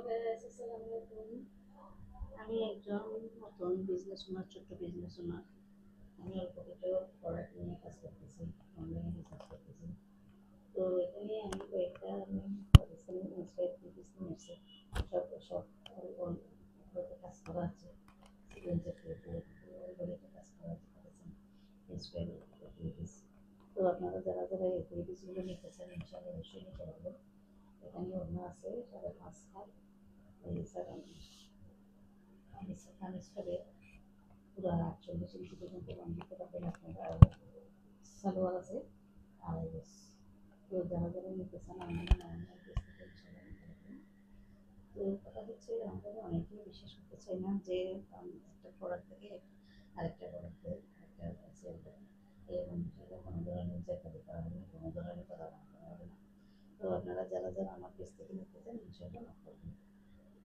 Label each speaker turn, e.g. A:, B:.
A: আসসালামু আলাইকুম। আমি একজন নতুন বিজনেস ওনার, ছোট্ট বিজনেস ওনার। আমি অল্প কিছু প্রোডাক্ট নিয়ে কাজ করতেছি, অনলাইনে রিসার্চ করতেছি। তো এখানে আমি কয়েকটা ইন্সপায়ার বিজনেস সব সব হয়তো কাজ করা আছে, সিকোয়েন্সের অলরেডি কাজ করা আছে, ইন্সপায়ার অ্যাক্টিভিটিস। তো আপনারা যারা যারা এই অ্যাক্টিভিটিসগুলো নিতে চান ইনশাআল্লাহ অবশ্যই নিতে পারবেন। এখানে অন্য আছে 5.5 হাত এই কামিজ করে পুরো 48 ইঞ্চি পর্যন্ত লং দিতে পারবেন আপনারা। আর সালোয়ার আছে 2.5 গজ। তো যারা যারা নিতে চান অনলাইন পেজ থেকে ইনশাআল্লাহ নিতে পারবেন। তো কথা হচ্ছে আমাদের অনেকেই বিশ্বাস করতে চায় না যে একটা প্রোডাক্ট থেকে আরেকটা প্রোডাক্টে একটা সেল দেয়, এরকম বিষয়ে কোনো ধরনের জ্যাঠালি করা হবে না, কোনো ধরনের প্রতারণা করা হবে না। তো আপনারা যারা যারা আমার পেজ থেকে নিতে চান ইনশাআল্লাহ